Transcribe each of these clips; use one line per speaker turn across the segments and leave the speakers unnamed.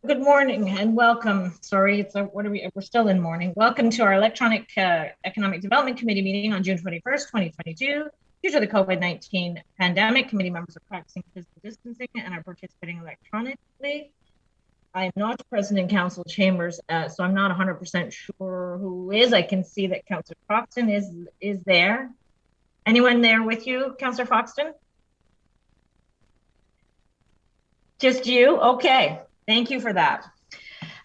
Good morning and welcome. Sorry, we're still in morning. Welcome to our electronic Economic Development Committee meeting on June 21st, 2022. Due to the COVID-19 pandemic, committee members are practicing physical distancing and are participating electronically. I am not present in council chambers, so I'm not 100% sure who is. I can see that Councillor Foxton is there. Anyone there with you, Councillor Foxton? Just you? Okay. Thank you for that.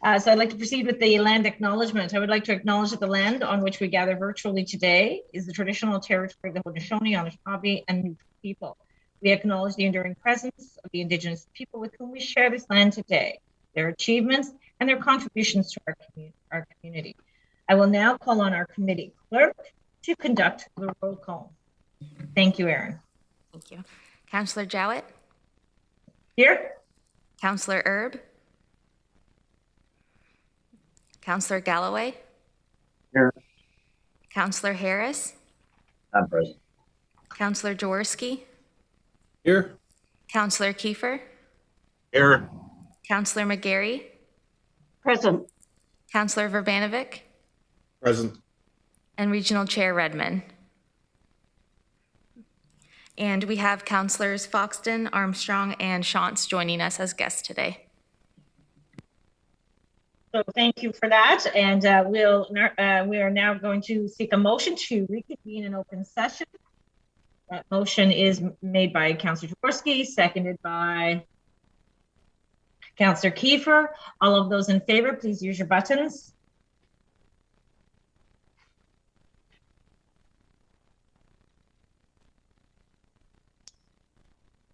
So I'd like to proceed with the land acknowledgement. I would like to acknowledge that the land on which we gather virtually today is the traditional territory of the Haudenosaunee, Anishinaabe, and Métis people. We acknowledge the enduring presence of the Indigenous people with whom we share this land today, their achievements, and their contributions to our community. I will now call on our committee clerk to conduct the roll call. Thank you, Erin.
Thank you. Councillor Jowett?
Here.
Councillor Erb? Councillor Galloway?
Here.
Councillor Harris?
I'm present.
Councillor Jaworski?
Here.
Councillor Kiefer?
Here.
Councillor McGarry?
Present.
Councillor Verbanovic?
Present.
And Regional Chair Redmond. And we have Councillors Foxton, Armstrong, and Shantz joining us as guests today.
So thank you for that. And we are now going to seek a motion to reconvene an open session. That motion is made by Councillor Jaworski, seconded by Councillor Kiefer. All of those in favor, please use your buttons.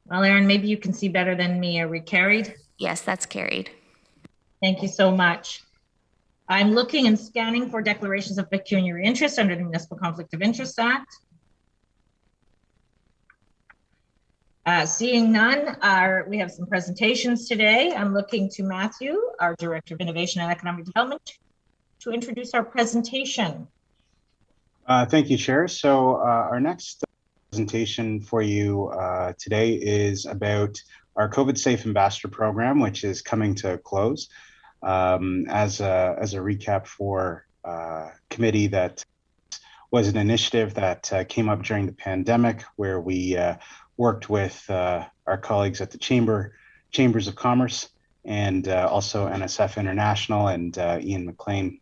Well, Erin, maybe you can see better than me. Are we carried?
Yes, that's carried.
Thank you so much. I'm looking and scanning for declarations of pecuniary interest under the Municipal Conflict of Interest Act. Seeing none, we have some presentations today. I'm looking to Matthew, our Director of Innovation and Economic Development, to introduce our presentation.
Thank you, Chair. So our next presentation for you today is about our COVID Safe Ambassador Program, which is coming to a close. As a recap for committee, that was an initiative that came up during the pandemic, where we worked with our colleagues at the Chambers of Commerce and also NSF International, and Ian McLean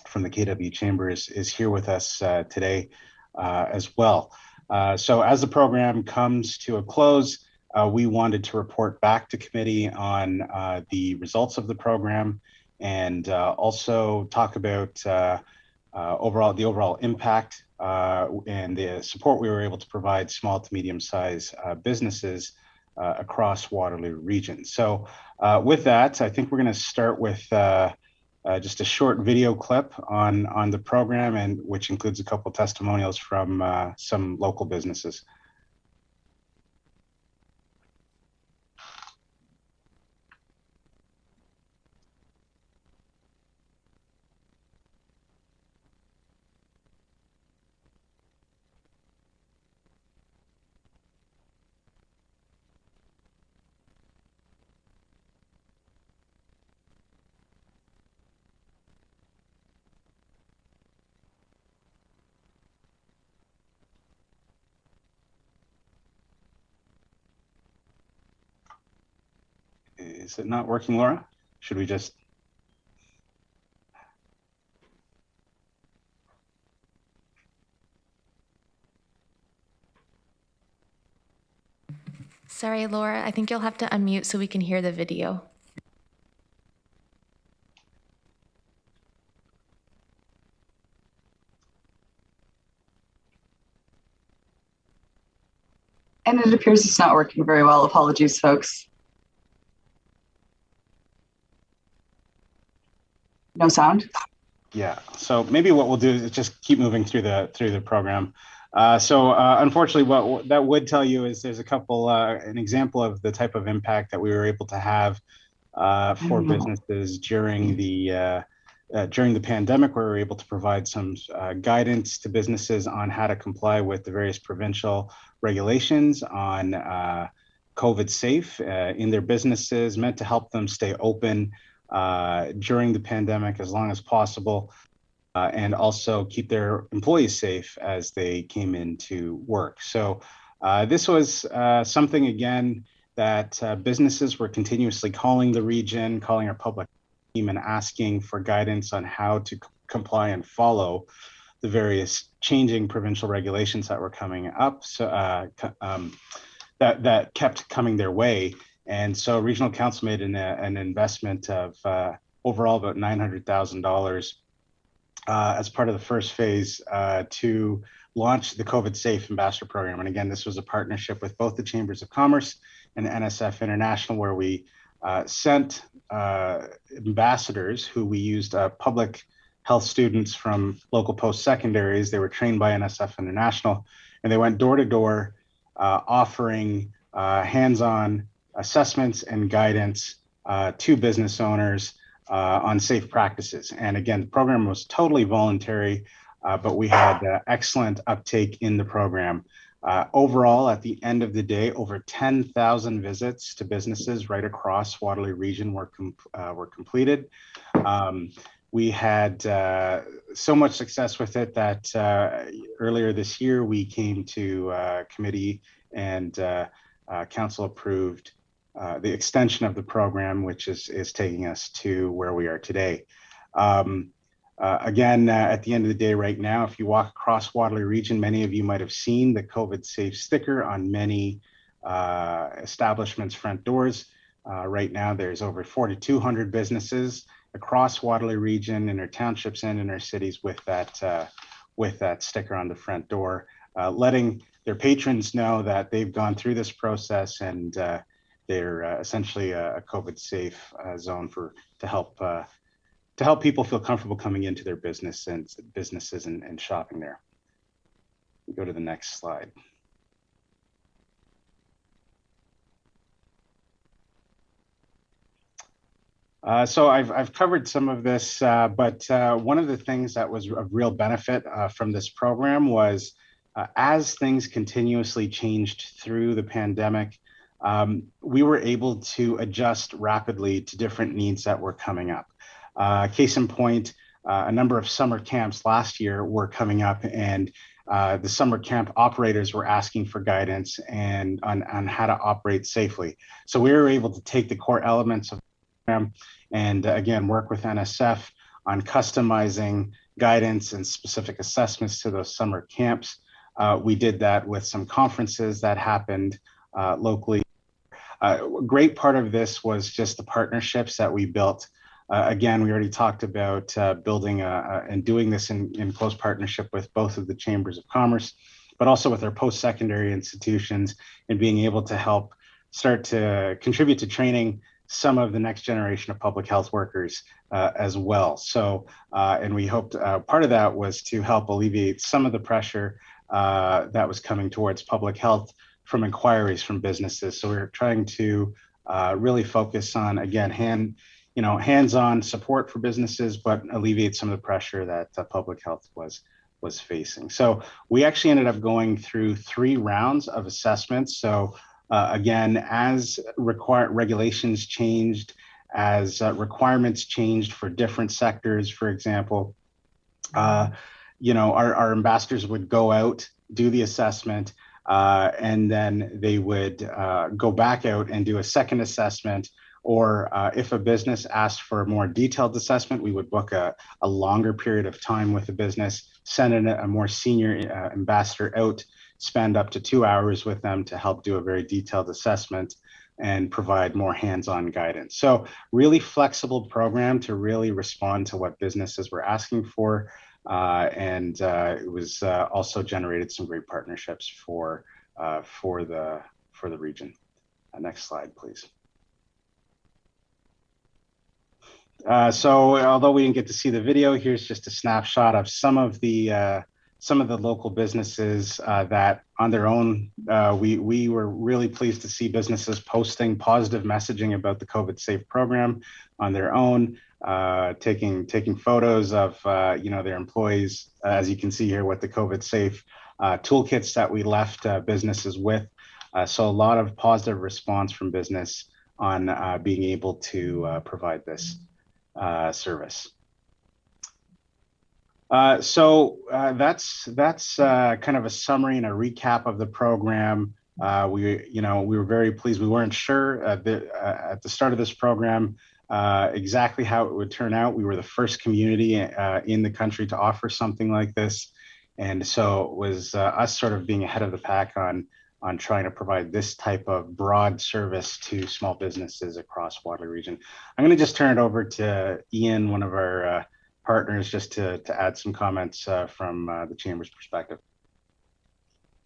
from the KW Chamber is here with us today as well. So as the program comes to a close, we wanted to report back to committee on the results of the program, and also talk about the overall impact and the support we were able to provide small to medium-sized businesses across Waterloo region. So with that, I think we're going to start with just a short video clip on the program, and which includes a couple testimonials from some local businesses. Is it not working, Laura? Should we just...
Sorry, Laura, I think you'll have to unmute so we can hear the video.
And it appears it's not working very well. Apologies, folks. No sound?
Yeah, so maybe what we'll do is just keep moving through the program. Unfortunately, what that would tell you is there's a couple, an example of the type of impact that we were able to have for businesses during the pandemic, where we were able to provide some guidance to businesses on how to comply with the various provincial regulations on COVID safe in their businesses, meant to help them stay open during the pandemic as long as possible, and also keep their employees safe as they came into work. So this was something, again, that businesses were continuously calling the region, calling our public team and asking for guidance on how to comply and follow the various changing provincial regulations that were coming up, so that kept coming their way. And so Regional Council made an investment of overall about $900,000 as part of the first phase to launch the COVID Safe Ambassador Program. And again, this was a partnership with both the Chambers of Commerce and NSF International, where we sent ambassadors who we used public health students from local post-secondaries. They were trained by NSF International, and they went door to door offering hands-on assessments and guidance to business owners on safe practices. And again, the program was totally voluntary, but we had excellent uptake in the program. Overall, at the end of the day, over 10,000 visits to businesses right across Waterloo region were completed. We had so much success with it that earlier this year we came to committee and council approved the extension of the program, which is taking us to where we are today. Again, at the end of the day right now, if you walk across Waterloo region, many of you might have seen the COVID safe sticker on many establishments' front doors. Right now, there's over 4,200 businesses across Waterloo region in our townships and in our cities with that sticker on the front door, letting their patrons know that they've gone through this process and they're essentially a COVID safe zone to help people feel comfortable coming into their businesses and shopping there. Go to the next slide. So I've covered some of this, but one of the things that was of real benefit from this program was as things continuously changed through the pandemic, we were able to adjust rapidly to different needs that were coming up. Case in point, a number of summer camps last year were coming up, and the summer camp operators were asking for guidance and on how to operate safely. So we were able to take the core elements of and again, work with NSF on customizing guidance and specific assessments to those summer camps. We did that with some conferences that happened locally. A great part of this was just the partnerships that we built. Again, we already talked about building and doing this in close partnership with both of the Chambers of Commerce, but also with our post-secondary institutions and being able to help start to contribute to training some of the next generation of public health workers as well. So, and we hoped part of that was to help alleviate some of the pressure that was coming towards public health from inquiries from businesses. So we're trying to really focus on, again, hands-on support for businesses, but alleviate some of the pressure that public health was facing. So we actually ended up going through 3 rounds of assessments. So again, as regulations changed, as requirements changed for different sectors, for example, our ambassadors would go out, do the assessment, and then they would go back out and do a second assessment. Or if a business asked for a more detailed assessment, we would book a longer period of time with the business, send in a more senior ambassador out, spend up to 2 hours with them to help do a very detailed assessment and provide more hands-on guidance. So really flexible program to really respond to what businesses were asking for. And it was also generated some great partnerships for the region. Next slide, please. So although we didn't get to see the video, here's just a snapshot of some of the local businesses that on their own, we were really pleased to see businesses posting positive messaging about the COVID Safe program on their own, taking photos of their employees, as you can see here with the COVID Safe toolkits that we left businesses with. So a lot of positive response from business on being able to provide this service. So that's kind of a summary and a recap of the program. We were very pleased. We weren't sure at the start of this program exactly how it would turn out. We were the first community in the country to offer something like this, and so it was us sort of being ahead of the pack on trying to provide this type of broad service to small businesses across Waterloo region. I'm going to just turn it over to Ian, one of our partners, just to add some comments from the Chamber's perspective.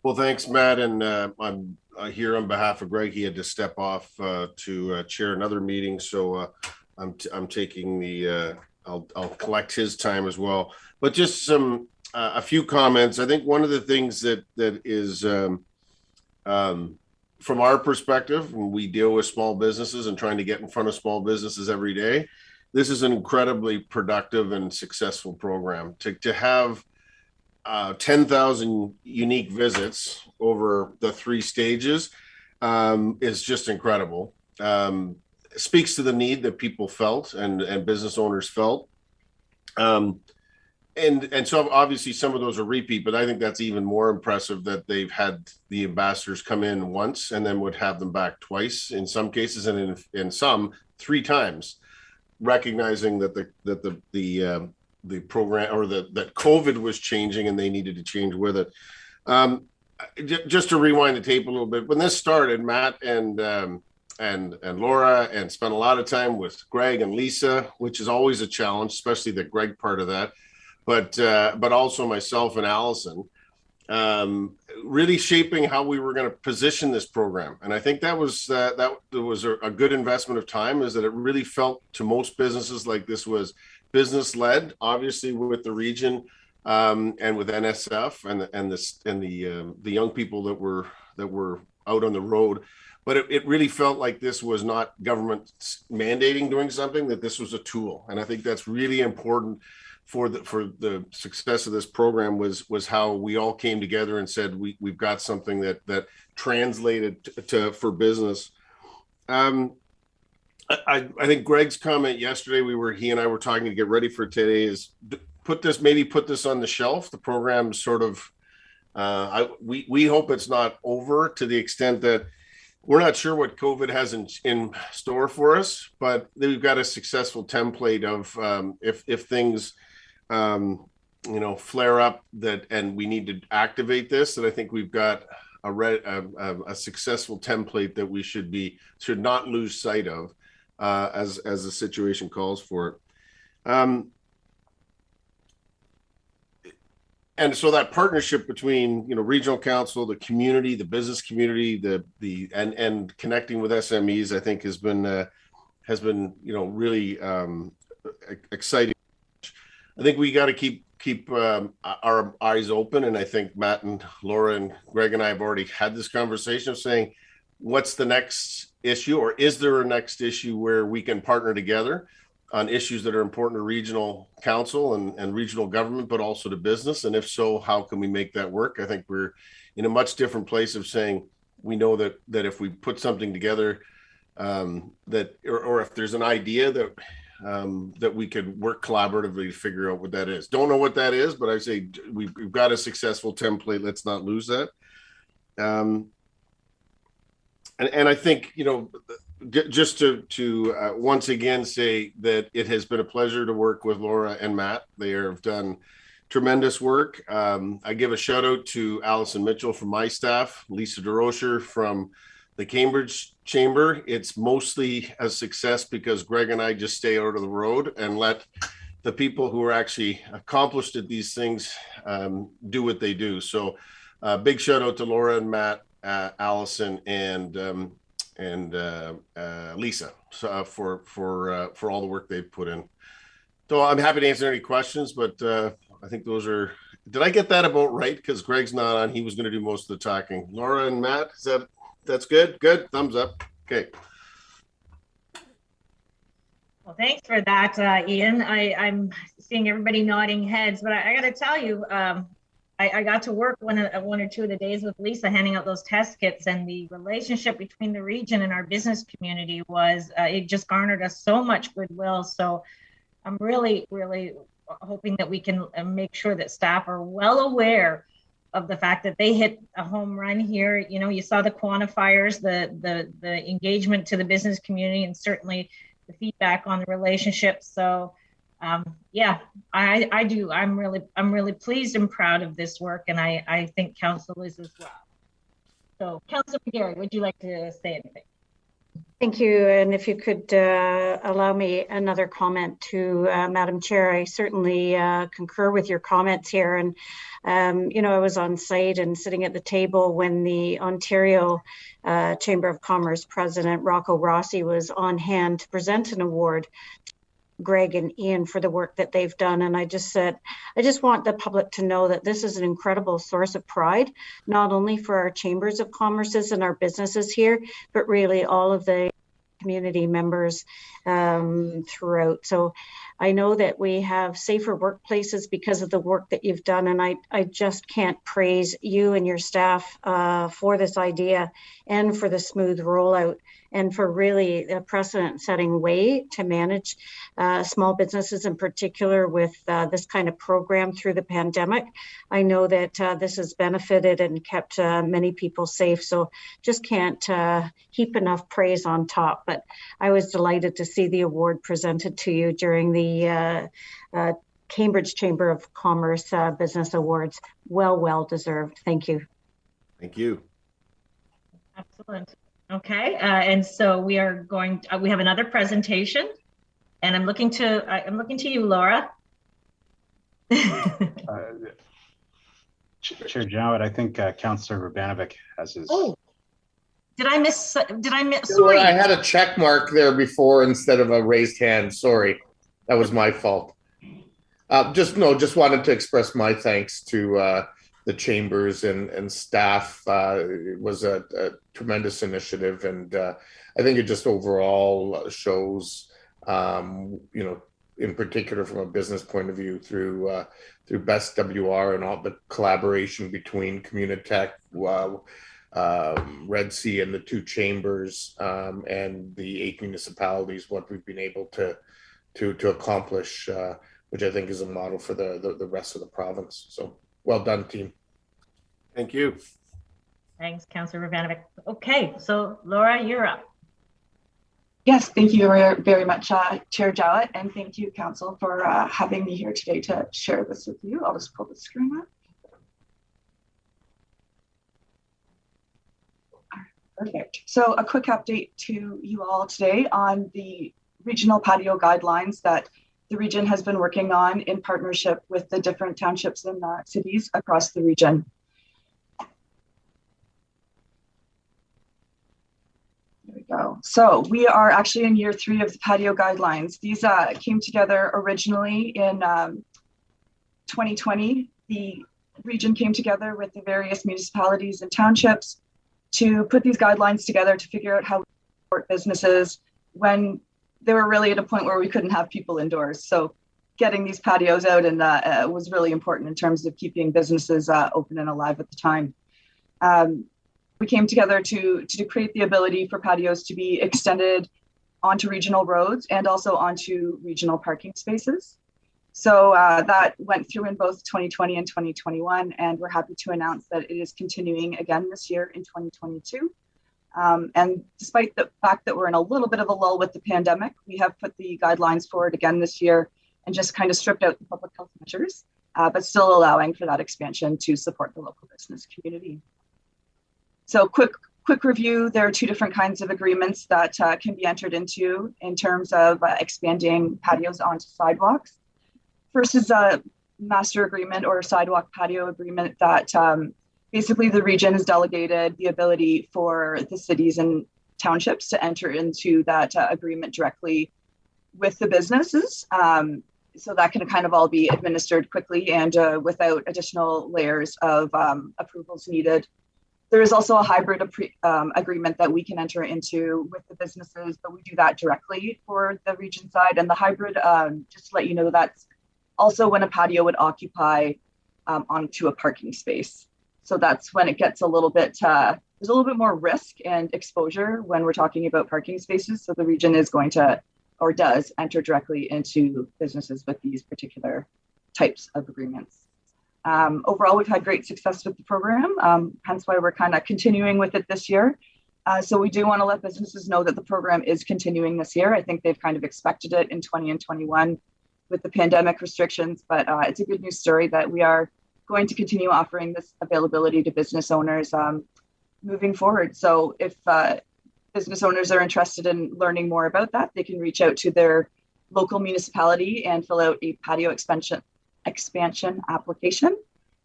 Well, thanks, Matt. And I'm here on behalf of Greg. He had to step off to chair another meeting. So I'm taking the, I'll collect his time as well. But just a few comments. I think one of the things that is, from our perspective, when we deal with small businesses and trying to get in front of small businesses every day, this is an incredibly productive and successful program. To have 10,000 unique visits over the 3 stages is just incredible. Speaks to the need that people felt and business owners felt. And so obviously some of those are repeat, but I think that's even more impressive that they've had the ambassadors come in once and then would have them back twice in some cases, and in some 3 times, recognizing that the program or that COVID was changing and they needed to change with it. Just to rewind the tape a little bit, when this started, Matt and Laura and spent a lot of time with Greg and Lisa, which is always a challenge, especially the Greg part of that. But also myself and Allison, really shaping how we were going to position this program. And I think that was a good investment of time, is that it really felt to most businesses like this was business led, obviously with the region and with NSF and the young people that were out on the road. But it really felt like this was not government mandating doing something, that this was a tool. And I think that's really important for the success of this program was how we all came together and said we've got something that translated for business. I think Greg's comment yesterday, he and I were talking to get ready for today, is put this on the shelf. The program sort of we hope it's not over, to the extent that we're not sure what COVID has in store for us, but we've got a successful template of if things flare up and we need to activate this, that I think we've got a successful template that we should not lose sight of as the situation calls for it. And so that partnership between regional council, the community, the business community, and connecting with SMEs, I think has been really exciting. I think we got to keep our eyes open, and I think Matt and Laura and Greg and I have already had this conversation of saying, what's the next issue, or is there a next issue where we can partner together on issues that are important to regional council and regional government, but also to business? And if so, how can we make that work? I think we're in a much different place of saying, we know that if we put something together, or if there's an idea that we could work collaboratively to figure out what that is. Don't know what that is, but I say we've got a successful template. Let's not lose that. And I think, just to once again say that it has been a pleasure to work with Laura and Matt. They have done tremendous work. I give a shout out to Allison Mitchell from my staff, Lisa DeRocher from the Cambridge Chamber. It's mostly a success because Greg and I just stay out of the road and let the people who are actually accomplished at these things do what they do. So big shout out to Laura and Matt, Allison and Lisa for all the work they've put in. So I'm happy to answer any questions, but I think those are, did I get that about right? Because Greg's not on. He was going to do most of the talking. Laura and Matt, that's good? Good. Thumbs up. Okay.
Well, thanks for that, Ian. I'm seeing everybody nodding heads, but I got to tell you, I got to work one or two of the days with Lisa handing out those test kits, and the relationship between the region and our business community was, it just garnered us so much goodwill. So I'm really, really hoping that we can make sure that staff are well aware of the fact that they hit a home run here. You know, you saw the quantifiers, the engagement to the business community, and certainly the feedback on the relationship. So yeah, I do. I'm really pleased and proud of this work, and I think council is as well. So, Councillor Gary, would you like to say anything?
Thank you. And if you could allow me another comment to Madam Chair, I certainly concur with your comments here. And, you know, I was on site and sitting at the table when the Ontario Chamber of Commerce President Rocco Rossi was on hand to present an award Greg and Ian for the work that they've done. And I just said, I just want the public to know that this is an incredible source of pride, not only for our chambers of commerces and our businesses here, but really all of the community members throughout. So I know that we have safer workplaces because of the work that you've done. And I just can't praise you and your staff for this idea and for the smooth rollout, and for really a precedent-setting way to manage small businesses in particular with this kind of program through the pandemic. I know that this has benefited and kept many people safe, so just can't heap enough praise on top. But I was delighted to see the award presented to you during the Cambridge Chamber of Commerce Business Awards. Well deserved. Thank you.
Thank you.
Excellent. Okay, and so we are going. We have another presentation, and I'm looking to you, Laura.
Chair Jowett, I think Councillor Urbanovic has his.
Oh, did I miss?
Sorry, I had a check mark there before instead of a raised hand. Sorry, that was my fault. Just wanted to express my thanks to the chambers and staff. It was a tremendous initiative, and I think it just overall shows, you know, in particular from a business point of view, through Best WR and all the collaboration between Communitech, Red Sea, and the two chambers and the 8 municipalities, what we've been able to accomplish, which I think is a model for the rest of the province. So well done, team.
Thank you.
Thanks, Councillor Urbanovic. Okay, so Laura, you're up.
Yes, thank you very much, Chair Jowett, and thank you, Council, for having me here today to share this with you. I'll just pull the screen up. Perfect. So a quick update to you all today on the regional patio guidelines that the region has been working on in partnership with the different townships and cities across the region. There we go. So we are actually in year 3 of the patio guidelines. These came together originally in 2020. The region came together with the various municipalities and townships to put these guidelines together to figure out how to support businesses when they were really at a point where we couldn't have people indoors. So getting these patios out and was really important in terms of keeping businesses open and alive at the time. We came together to create the ability for patios to be extended onto regional roads and also onto regional parking spaces. So that went through in both 2020 and 2021, and we're happy to announce that it is continuing again this year in 2022. And despite the fact that we're in a little bit of a lull with the pandemic, we have put the guidelines forward again this year and just kind of stripped out the public health measures, but still allowing for that expansion to support the local business community. So quick review, there are 2 different kinds of agreements that can be entered into in terms of expanding patios onto sidewalks. First is a master agreement or sidewalk patio agreement that basically the region has delegated the ability for the cities and townships to enter into that agreement directly with the businesses. So that can kind of all be administered quickly and without additional layers of approvals needed. There is also a hybrid agreement that we can enter into with the businesses, but we do that directly for the region side. And the hybrid, just to let you know, that's also when a patio would occupy onto a parking space. So that's when it gets a little bit, there's a little bit more risk and exposure when we're talking about parking spaces. So the region is going to, or does, enter directly into businesses with these particular types of agreements. Overall, we've had great success with the program, hence why we're kind of continuing with it this year. So we do want to let businesses know that the program is continuing this year. I think they've kind of expected it in 20 and 21 with the pandemic restrictions, but it's a good news story that we are going to continue offering this availability to business owners moving forward. So if business owners are interested in learning more about that, they can reach out to their local municipality and fill out a patio expansion application.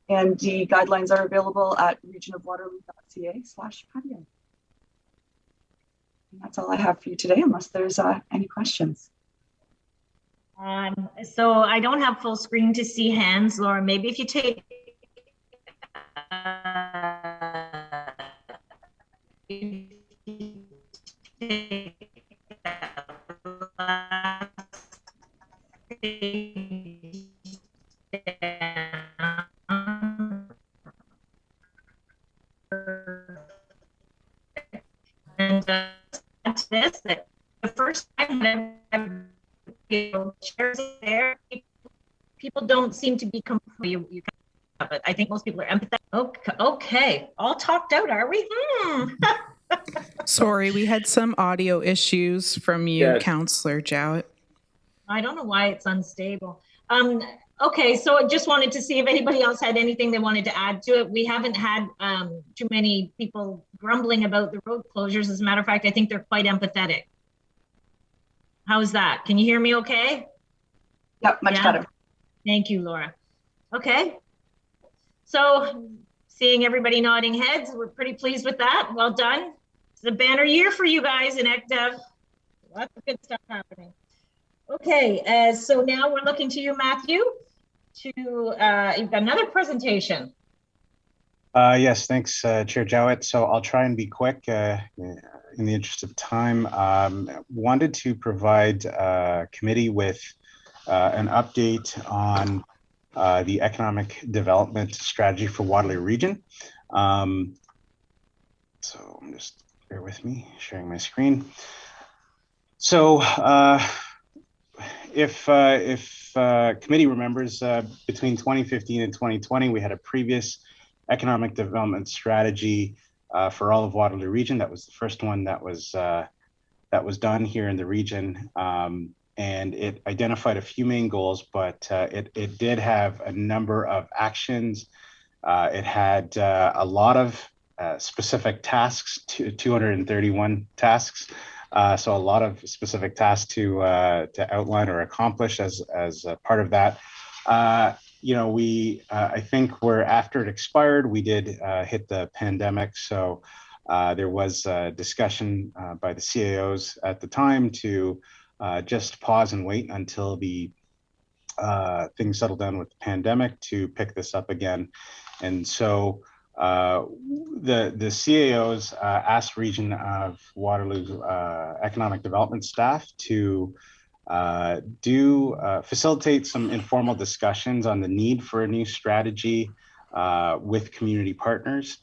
And the guidelines are available at regionofwaterloo.ca/patio. And that's all I have for you today, unless there's any questions.
So I don't have full screen to see hands, Laura. Maybe if you take and this, that the first time that shares there, people don't seem to be completely, but I think most people are empathetic. Okay, all talked out, are we?
Sorry, we had some audio issues from you, yes. Councillor Jowett.
I don't know why it's unstable. Okay, so I just wanted to see if anybody else had anything they wanted to add to it. We haven't had too many people grumbling about the road closures. As a matter of fact, I think they're quite empathetic. How's that? Can you hear me okay?
Yep, much better.
Thank you, Laura. Okay. So seeing everybody nodding heads, we're pretty pleased with that. Well done. It's a banner year for you guys in ECDEV. Lots of good stuff happening. Okay, so now we're looking to you, Matthew, to you've got another presentation.
Yes, thanks, Chair Jowett. So I'll try and be quick in the interest of time. Wanted to provide committee with an update on the economic development strategy for Waterloo Region. So just bear with me, sharing my screen. So if committee remembers, between 2015 and 2020, we had a previous economic development strategy for all of Waterloo Region. That was the first one that was done here in the region, and it identified a few main goals, but it did have a number of actions. It had a lot of specific tasks, 231 tasks. So a lot of specific tasks to outline or accomplish as a part of that. You know, I think after it expired, we did hit the pandemic. So there was a discussion by the CAOs at the time to just pause and wait until the things settled down with the pandemic to pick this up again. And so the CAOs asked Region of Waterloo economic development staff to facilitate some informal discussions on the need for a new strategy with community partners.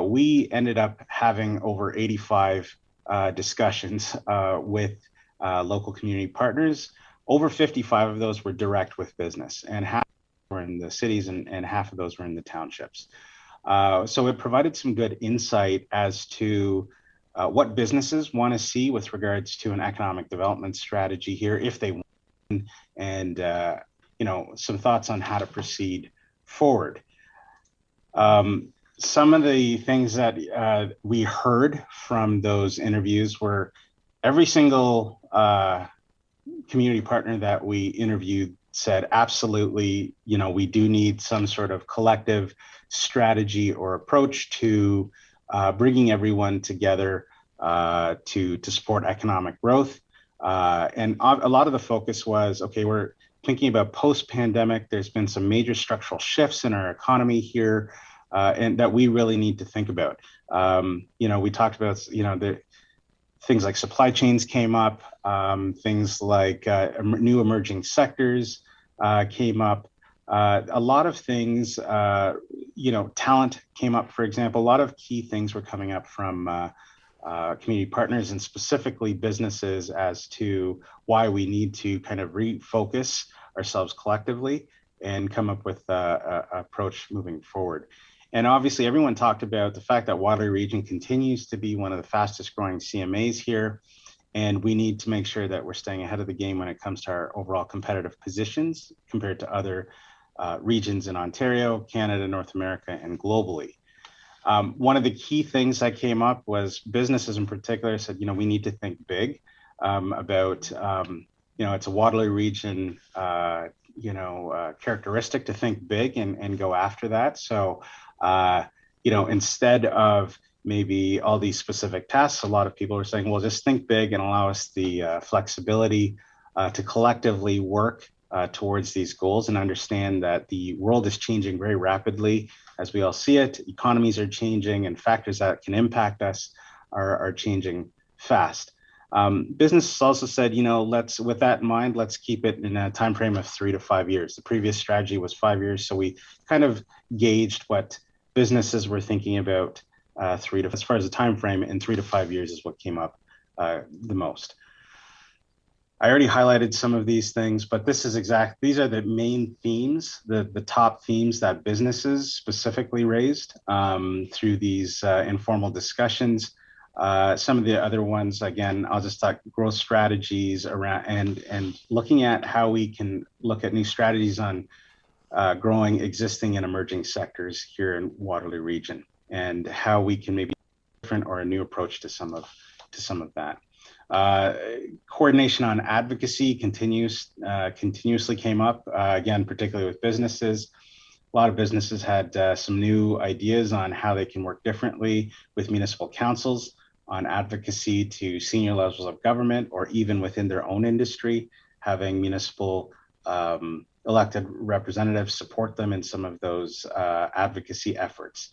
We ended up having over 85 discussions with local community partners. Over 55 of those were direct with business, and half were in the cities and half of those were in the townships. So it provided some good insight as to what businesses want to see with regards to an economic development strategy here, if they want, and you know, some thoughts on how to proceed forward. Some of the things that we heard from those interviews were every single community partner that we interviewed said, absolutely, you know, we do need some sort of collective strategy or approach to bringing everyone together to support economic growth. And a lot of the focus was, okay, we're thinking about post-pandemic. There's been some major structural shifts in our economy here, and that we really need to think about. You know, we talked about, you know, the things like supply chains came up, things like new emerging sectors came up. A lot of things, talent came up, for example. A lot of key things were coming up from community partners and specifically businesses as to why we need to kind of refocus ourselves collectively and come up with an approach moving forward. And obviously, everyone talked about the fact that Waterloo Region continues to be one of the fastest growing CMAs here. And we need to make sure that we're staying ahead of the game when it comes to our overall competitive positions compared to other regions in Ontario, Canada, North America, and globally. One of the key things that came up was businesses in particular said, we need to think big about, it's a Waterloo Region, characteristic to think big and go after that. So, instead of maybe all these specific tasks, a lot of people are saying, well, just think big and allow us the flexibility to collectively work towards these goals and understand that the world is changing very rapidly as we all see it. Economies are changing and factors that can impact us are changing fast. Businesses also said, with that in mind, let's keep it in a time frame of 3 to 5 years. The previous strategy was 5 years, so we kind of gauged what businesses were thinking about as far as the time frame, and 3 to 5 years is what came up the most. I already highlighted some of these things, but these are the main themes, the top themes that businesses specifically raised through these informal discussions. Some of the other ones, again, I'll just talk growth strategies around and looking at how we can look at new strategies on growing existing and emerging sectors here in Waterloo Region, and how we can maybe different or a new approach to some of that. Coordination on advocacy continuously came up, again, particularly with businesses. A lot of businesses had some new ideas on how they can work differently with municipal councils on advocacy to senior levels of government, or even within their own industry, having municipal elected representatives support them in some of those advocacy efforts.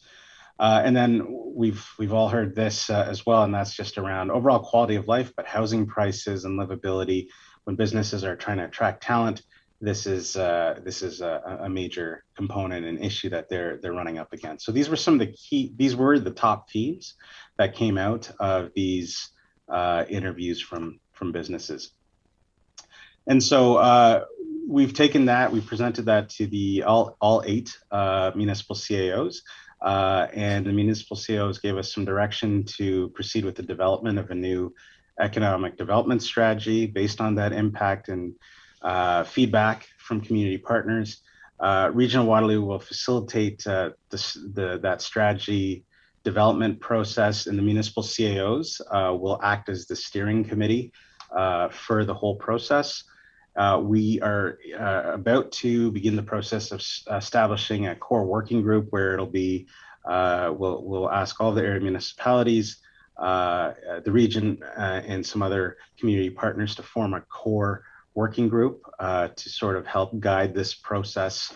And then we've all heard this as well, and that's just around overall quality of life, but housing prices and livability. When businesses are trying to attract talent, this is a major component and issue that they're running up against. So these were the top themes that came out of these interviews from businesses. And so we've taken that, we've presented that to the all 8 municipal CAOs. And the municipal CAOs gave us some direction to proceed with the development of a new economic development strategy based on that impact and feedback from community partners. Regional Waterloo will facilitate that strategy development process, and the municipal CAOs will act as the steering committee for the whole process. We are about to begin the process of establishing a core working group where it'll be, we'll ask all the area municipalities, the region, and some other community partners to form a core working group to sort of help guide this process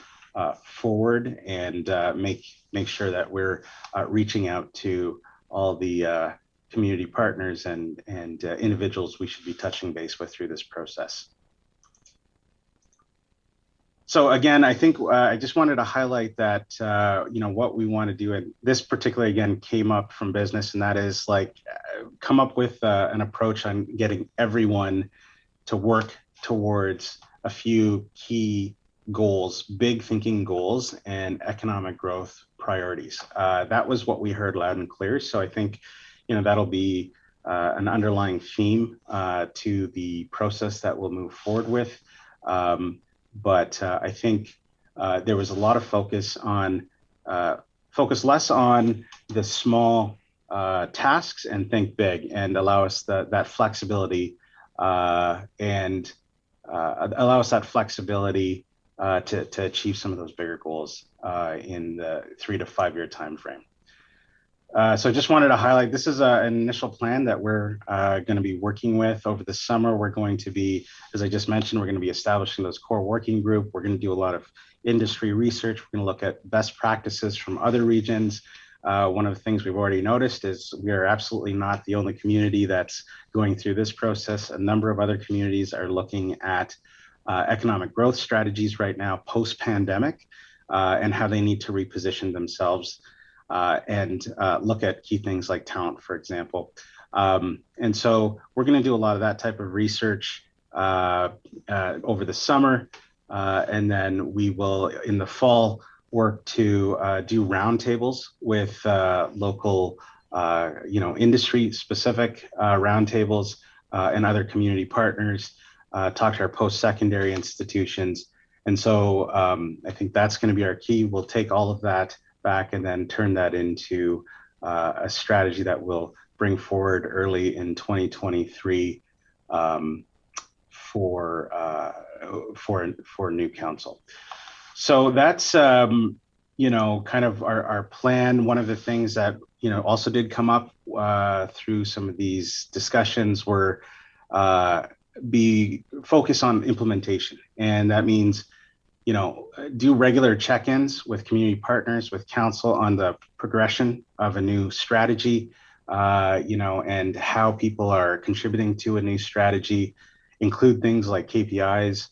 forward and make sure that we're reaching out to all the community partners and individuals we should be touching base with through this process. So again, I think I just wanted to highlight that, what we want to do, and this particularly, again, came up from business, and that is come up with an approach on getting everyone to work towards a few key goals, big thinking goals, and economic growth priorities. That was what we heard loud and clear. So I think, that'll be an underlying theme to the process that we'll move forward with. But I think there was a lot of focus less on the small tasks and think big, and allow us that flexibility to achieve some of those bigger goals in the 3 to 5 year time frame. So I just wanted to highlight, this is an initial plan that we're going to be working with over the summer. We're going to be, as I just mentioned, we're going to be establishing those core working group. We're going to do a lot of industry research. We're going to look at best practices from other regions. One of the things we've already noticed is we are absolutely not the only community that's going through this process. A number of other communities are looking at economic growth strategies right now post-pandemic, and how they need to reposition themselves and look at key things like talent, for example. And so we're going to do a lot of that type of research over the summer, and then we will, in the fall, work to do roundtables with local, industry-specific roundtables and other community partners, talk to our post-secondary institutions. And so I think that's going to be our key. We'll take all of that back and then turn that into a strategy that we'll bring forward early in 2023 for new council. So that's kind of our plan. One of the things that also did come up through some of these discussions were be focused on implementation, and that means do regular check-ins with community partners, with council on the progression of a new strategy, and how people are contributing to a new strategy. Include things like KPIs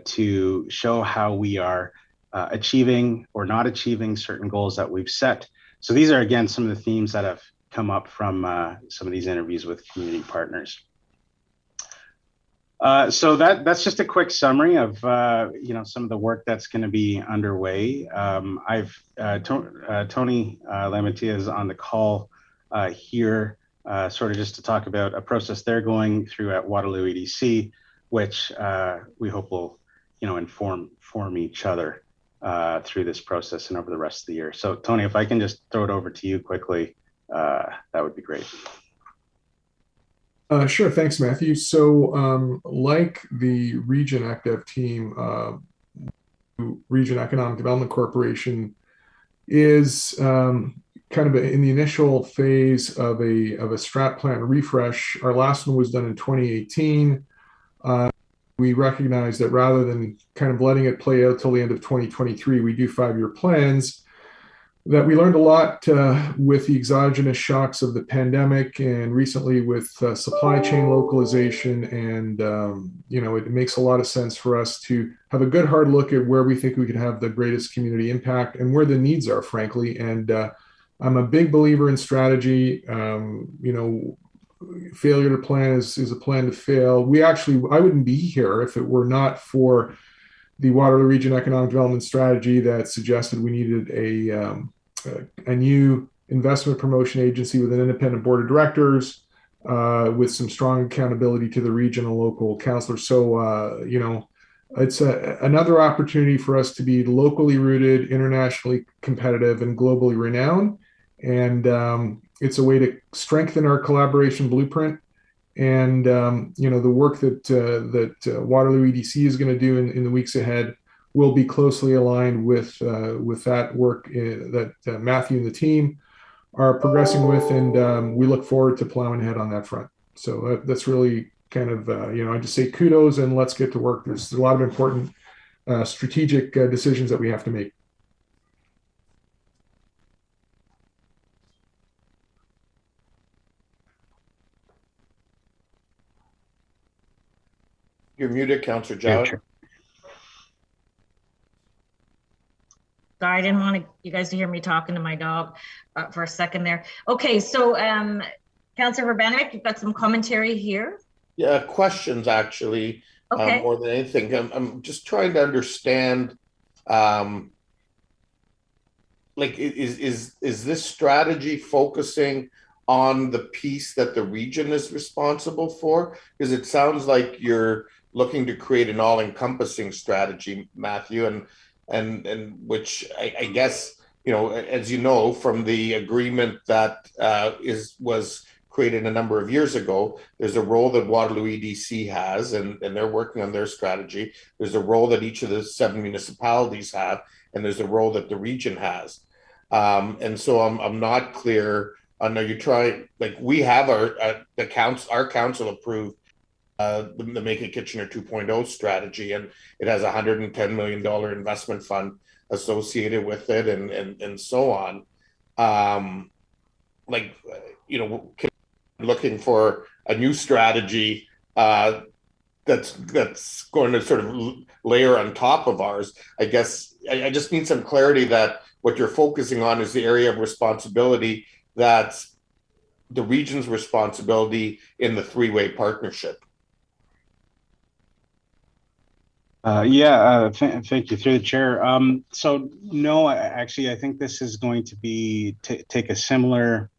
to show how we are achieving or not achieving certain goals that we've set. So these are, again, some of the themes that have come up from some of these interviews with community partners. So that's just a quick summary of some of the work that's going to be underway. Tony Lamantia is on the call here, sort of just to talk about a process they're going through at Waterloo EDC, which we hope will inform each other through this process and over the rest of the year. So Tony, if I can just throw it over to you quickly, that would be great.
Sure, thanks, Matthew. So like the Region ACDEV team, Region Economic Development Corporation is kind of in the initial phase of a strat plan refresh. Our last one was done in 2018. We recognize that rather than kind of letting it play out till the end of 2023, we do 5-year plans. That we learned a lot with the exogenous shocks of the pandemic, and recently with supply chain localization. And it makes a lot of sense for us to have a good hard look at where we think we can have the greatest community impact and where the needs are, frankly. And I'm a big believer in strategy. Failure to plan is a plan to fail. I wouldn't be here if it were not for the Waterloo Region Economic Development Strategy that suggested we needed a new investment promotion agency with an independent board of directors, with some strong accountability to the regional local councillors. So, it's another opportunity for us to be locally rooted, internationally competitive, and globally renowned. And it's a way to strengthen our collaboration blueprint. And the work that Waterloo EDC is going to do in the weeks ahead will be closely aligned with that work that Matthew and the team are progressing with, and we look forward to plowing ahead on that front. So that's really kind of I just say kudos and let's get to work. There's a lot of important strategic decisions that we have to make.
You're muted, Councillor Jowett.
Sure.
Sorry, I didn't want you guys to hear me talking to my dog for a second there. Okay, so Councillor Urbaniak, you've got some commentary here.
Yeah, questions actually,
okay.
More than anything. I'm just trying to understand, is this strategy focusing on the piece that the region is responsible for? Because it sounds like you're looking to create an all-encompassing strategy, Matthew, and which I guess, as you know, from the agreement that was created a number of years ago, there's a role that Waterloo EDC has, and they're working on their strategy. There's a role that each of the 7 municipalities have, and there's a role that the region has. And so I'm not clear. I know you try, we have our council approved the Make It Kitchener 2.0 strategy, and it has a $110 million investment fund associated with it, and so on. Looking for a new strategy that's going to sort of layer on top of ours. I guess I just need some clarity that what you're focusing on is the area of responsibility that's the region's responsibility in the three-way partnership.
Thank you through the chair. So no, actually, I think this is going to be take a similar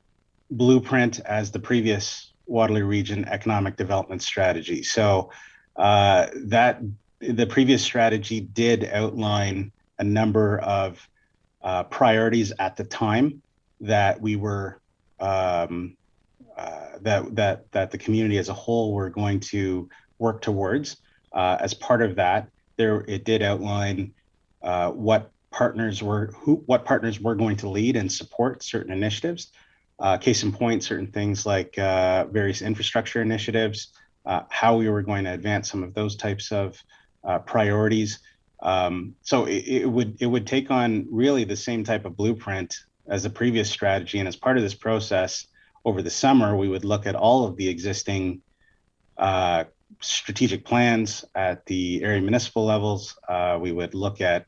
blueprint as the previous Waterloo Region Economic Development Strategy. So that the previous strategy did outline a number of priorities at the time that we were that the community as a whole were going to work towards. As part of that, it did outline what partners were going to lead and support certain initiatives. Case in point, certain things like various infrastructure initiatives, how we were going to advance some of those types of priorities. So it would take on really the same type of blueprint as the previous strategy. And as part of this process, over the summer, we would look at all of the existing strategic plans at the area municipal levels. We would look at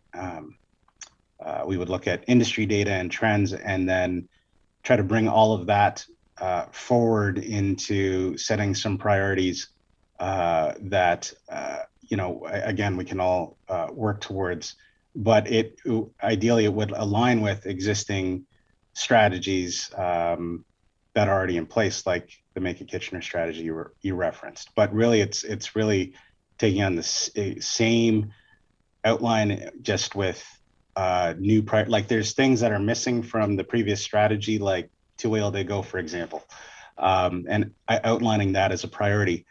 industry data and trends, and then try to bring all of that forward into setting some priorities that again we can all work towards. But ideally it would align with existing strategies that are already in place, like the Make It Kitchener strategy you referenced. But really, it's really taking on the same outline, just with like there's things that are missing from the previous strategy, like two-way all day go, for example, and outlining that as a priority,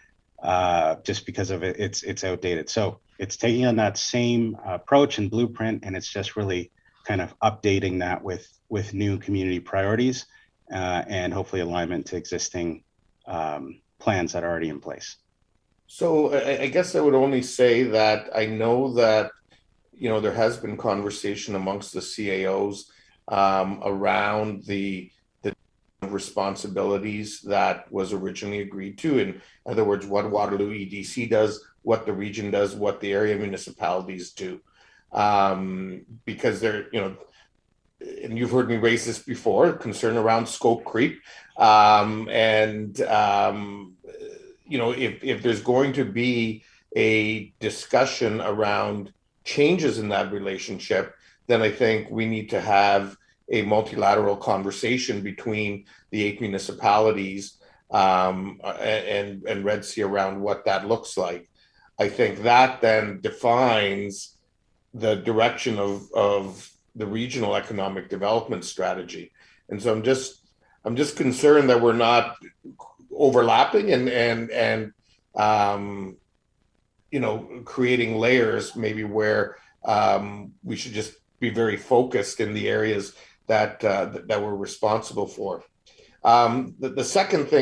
just because of it's outdated. So it's taking on that same approach and blueprint, and it's just really kind of updating that with new community priorities and hopefully alignment to existing plans that are already in place.
So I guess I would only say that I know that there has been conversation amongst the CAOs around the responsibilities that was originally agreed to. In other words, what Waterloo EDC does, what the region does, what the area municipalities do, because they're and you've heard me raise this before, concern around scope creep, if there's going to be a discussion around changes in that relationship, then I think we need to have a multilateral conversation between the 8 municipalities and Red Sea around what that looks like. I think that then defines the direction of the regional economic development strategy. And so I'm just concerned that we're not overlapping and creating layers maybe where we should just be very focused in the areas that we're responsible for. The second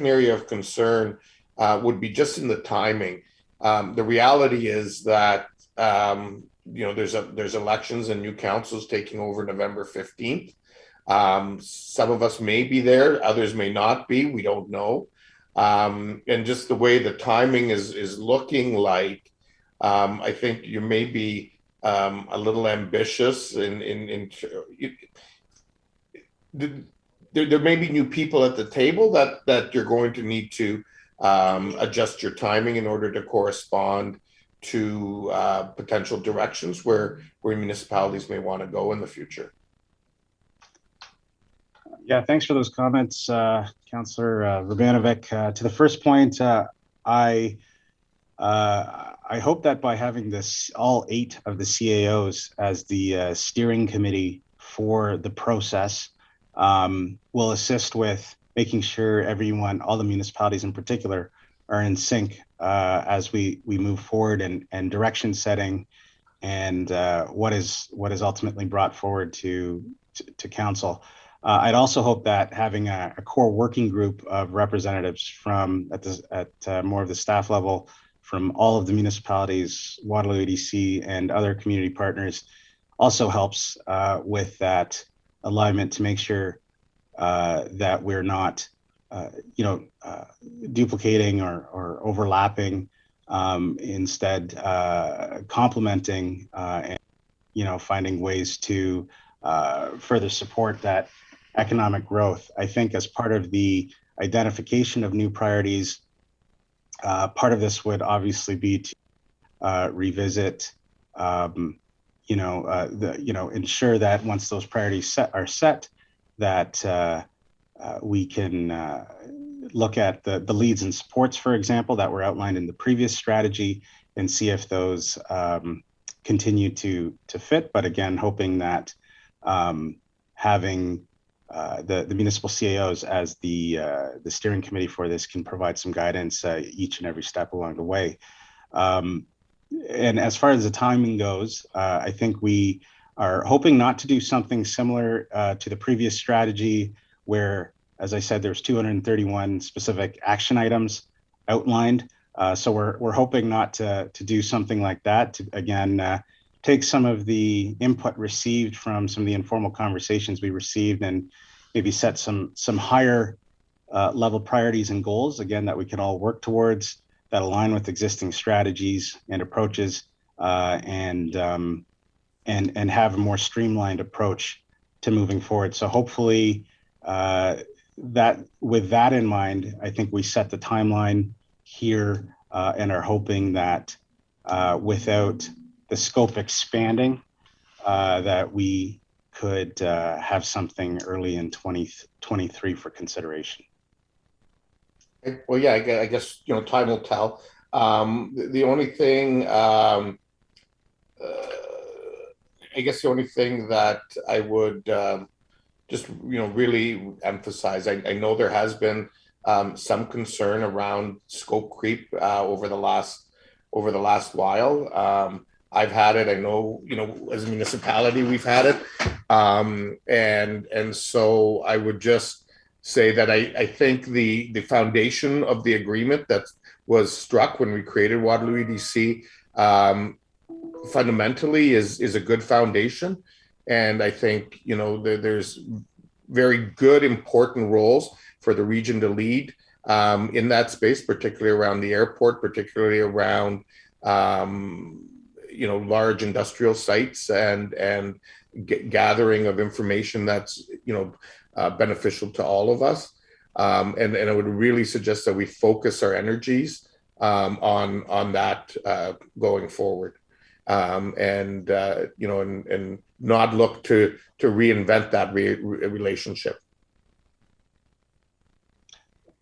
area of concern would be just in the timing. The reality is that there's elections and new councils taking over November 15th. Some of us may be there, others may not be. We don't know. And just the way the timing is looking like, I think you may be a little ambitious there may be new people at the table that you're going to need to adjust your timing in order to correspond to potential directions where municipalities may want to go in the future.
Yeah, thanks for those comments, Councillor Urbanovic. To the first point, I hope that by having all 8 of the CAOs as the steering committee for the process will assist with making sure everyone, all the municipalities in particular, are in sync as we move forward and direction setting and what is ultimately brought forward to council. I'd also hope that having a core working group of representatives from at more of the staff level from all of the municipalities, Waterloo EDC, and other community partners also helps with that alignment to make sure that we're not duplicating or overlapping instead complementing and finding ways to further support that economic growth. I think as part of the identification of new priorities, part of this would obviously be to revisit, ensure that once those priorities are set, that we can look at the leads and supports, for example, that were outlined in the previous strategy, and see if those continue to fit. But again, hoping that having the municipal CAOs as the steering committee for this can provide some guidance each and every step along the way. And as far as the timing goes, I think we are hoping not to do something similar to the previous strategy where, as I said, there's 231 specific action items outlined. So we're hoping not to do something like that, to again take some of the input received from some of the informal conversations we received and maybe set some higher level priorities and goals, again, that we can all work towards, that align with existing strategies and approaches, and have a more streamlined approach to moving forward. So hopefully that with that in mind, I think we set the timeline here and are hoping that without the scope expanding, that we could have something early in 2023 for consideration.
Well, yeah, I guess time will tell. The only thing, I guess the only thing that I would just really emphasize, I know there has been some concern around scope creep over the last while. I've had it. I know, as a municipality, we've had it, and so I would just say that I think the foundation of the agreement that was struck when we created Waterloo EDC fundamentally is a good foundation, and I think there's very good important roles for the region to lead in that space, particularly around the airport, particularly around large industrial sites and gathering of information that's beneficial to all of us, and I would really suggest that we focus our energies on that going forward, and not look to reinvent that relationship.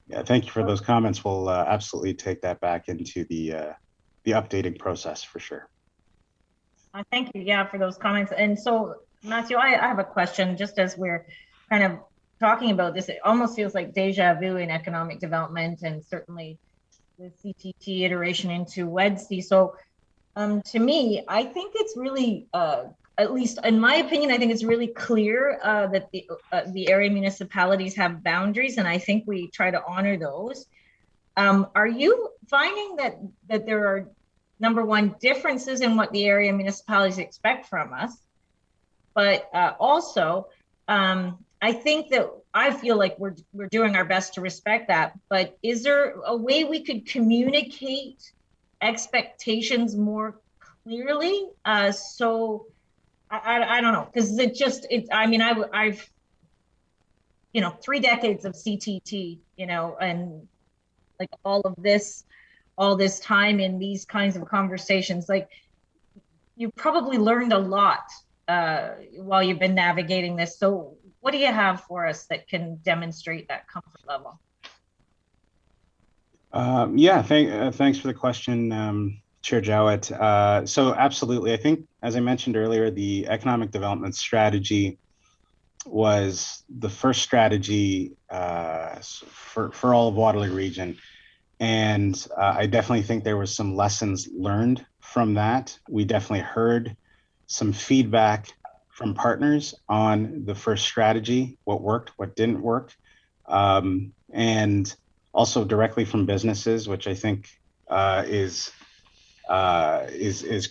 Yeah, thank you for those comments. We'll absolutely take that back into the updating process for sure.
Thank you, for those comments. And so, Matthew, I have a question. Just as we're kind of talking about this, it almost feels like deja vu in economic development, and certainly the CTT iteration into WEDC. So to me, I think it's really, at least in my opinion, I think it's really clear that the area municipalities have boundaries, and I think we try to honor those. Are you finding that there are, number one, differences in what the area municipalities expect from us, but also I think that I feel like we're doing our best to respect that, but is there a way we could communicate expectations more clearly? So I don't know, because I've 3 decades of CTT, and like all this time in these kinds of conversations, like you probably learned a lot while you've been navigating this. So what do you have for us that can demonstrate that comfort level?
Thanks for the question, Chair Jowett. So absolutely, I think, as I mentioned earlier, the economic development strategy was the first strategy for all of Waterloo Region. And I definitely think there was some lessons learned from that. We definitely heard some feedback from partners on the first strategy, what worked, what didn't work, and also directly from businesses, which I think is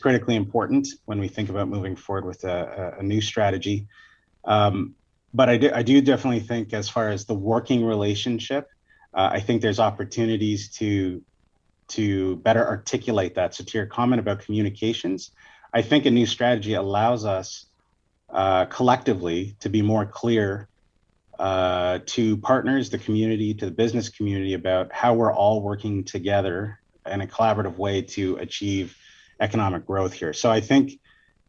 critically important when we think about moving forward with a new strategy. But I do definitely think, as far as the working relationship, I think there's opportunities to to better articulate that. So to your comment about communications, I think a new strategy allows us collectively to be more clear to partners, the community, to the business community about how we're all working together in a collaborative way to achieve economic growth here. So I think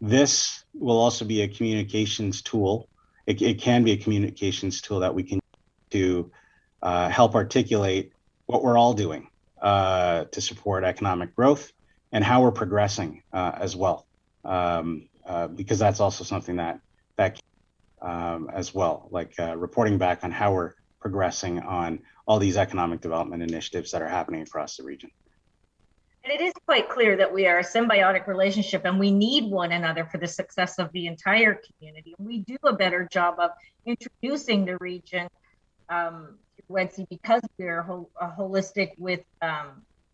this will also be a communications tool. It can be a communications tool that we can use to help articulate what we're all doing to support economic growth and how we're progressing as well, because that's also something that as well, like reporting back on how we're progressing on all these economic development initiatives that are happening across the region.
And it is quite clear that we are a symbiotic relationship and we need one another for the success of the entire community. We do a better job of introducing the region to WEDC because we're holistic with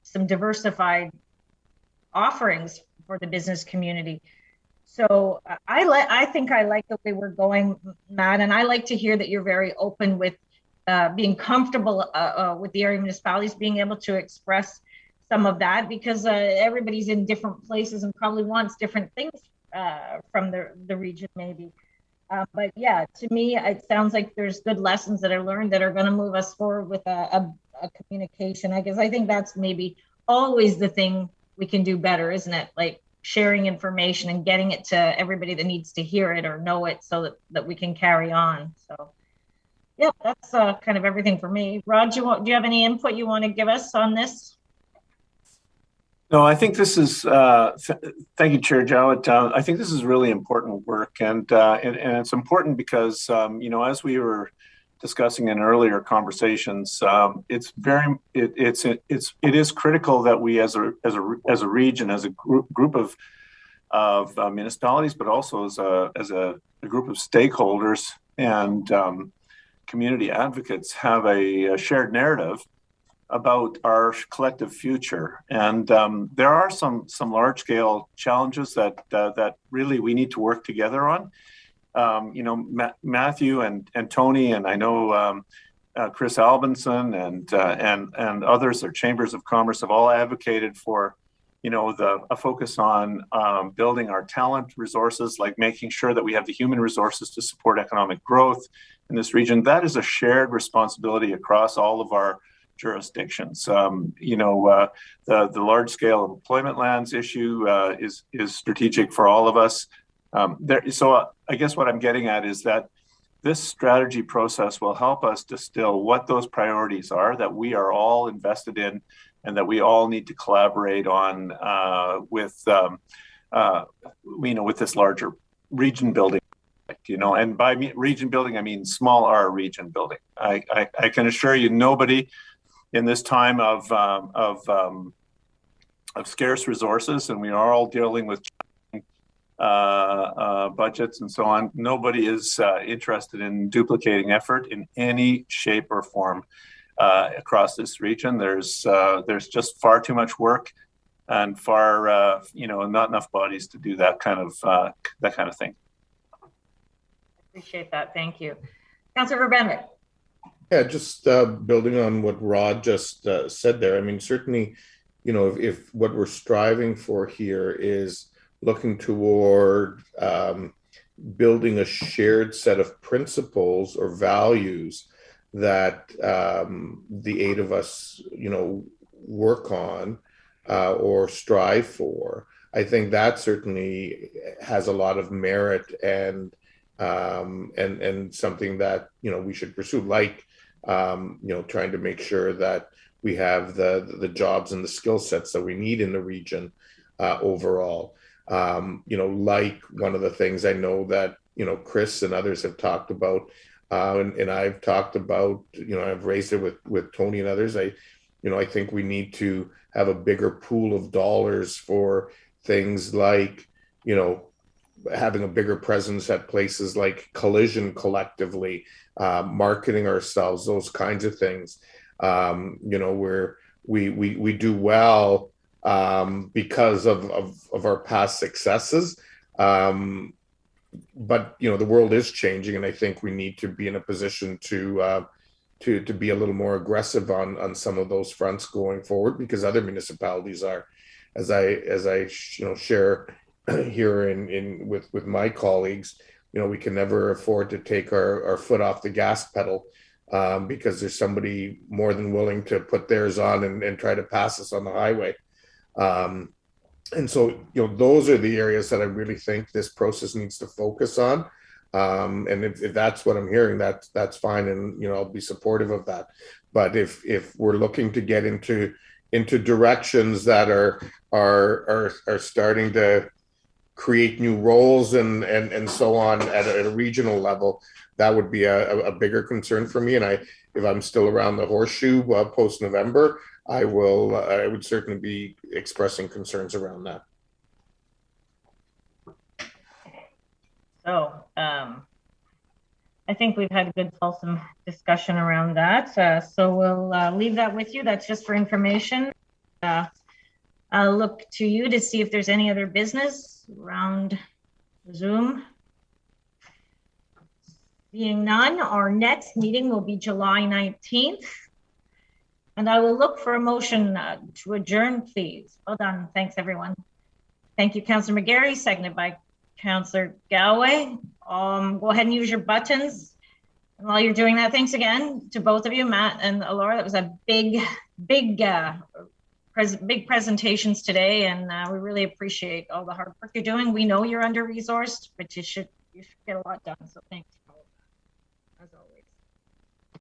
some diversified offerings for the business community. So I think I like the way we're going, Matt, and I like to hear that you're very open with being comfortable with the area municipalities being able to express some of that, because everybody's in different places and probably wants different things from the region maybe. But yeah, to me, it sounds like there's good lessons that are learned that are going to move us forward with a communication. I guess I think that's maybe always the thing we can do better, isn't it? Like sharing information and getting it to everybody that needs to hear it or know it so that we can carry on. So yeah, that's kind of everything for me. Rod, do you have any input you want to give us on this?
No, I think this is, thank you, Chair Jowett. I think this is really important work, and it's important because, as we were discussing in earlier conversations, it is critical that we as a region, as a group of municipalities, but also as a group of stakeholders and community advocates have a shared narrative about our collective future. And there are some large-scale challenges that really we need to work together on. Matthew and Tony, and I know Chris Albinson and others, their chambers of commerce, have all advocated for a focus on building our talent resources, like making sure that we have the human resources to support economic growth in this region. That is a shared responsibility across all of our jurisdictions. The large-scale employment lands issue is strategic for all of us. So I guess what I'm getting at is that this strategy process will help us distill what those priorities are that we are all invested in and that we all need to collaborate on with this larger region building. And by region building, I mean small R region building. I can assure you, nobody in this time of scarce resources, and we are all dealing with budgets and so on, nobody is interested in duplicating effort in any shape or form across this region. There's just far too much work and far not enough bodies to do that kind of thing.
Appreciate that. Thank you. Councillor Verbenwick.
Yeah, just building on what Rod just said there. I mean, certainly, if what we're striving for here is looking toward building a shared set of principles or values that the 8 of us, work on or strive for, I think that certainly has a lot of merit and something that we should pursue, like trying to make sure that we have the jobs and the skill sets that we need in the region overall. Like one of the things I know that Chris and others have talked about, and I've talked about, I've raised it with Tony and others. I think we need to have a bigger pool of dollars for things like having a bigger presence at places like Collision collectively, marketing ourselves, those kinds of things. Where we do well because of our past successes. But the world is changing, and I think we need to be in a position to to be a little more aggressive on some of those fronts going forward, because other municipalities are, as I share here in with my colleagues, we can never afford to take our foot off the gas pedal, because there's somebody more than willing to put theirs on and try to pass us on the highway. And so, those are the areas that I really think this process needs to focus on. And if that's what I'm hearing, that's fine, and I'll be supportive of that. But if we're looking to get into directions that are starting to create new roles and so on at a regional level, that would be a bigger concern for me. And if I'm still around the horseshoe post November, I would certainly be expressing concerns around that.
So I think we've had a good fulsome discussion around that. So we'll leave that with you. That's just for information. I'll look to you to see if there's any other business around Zoom. Being none, our next meeting will be July 19th. And I will look for a motion to adjourn, please. Well done. Thanks, everyone. Thank you, Councillor McGarry, seconded by Councillor Galway. Go ahead and use your buttons. And while you're doing that, thanks again to both of you, Matt and Laura. That was a big presentations today, and we really appreciate all the hard work you're doing. We know you're under-resourced, but you should get a lot done. So thanks, as always.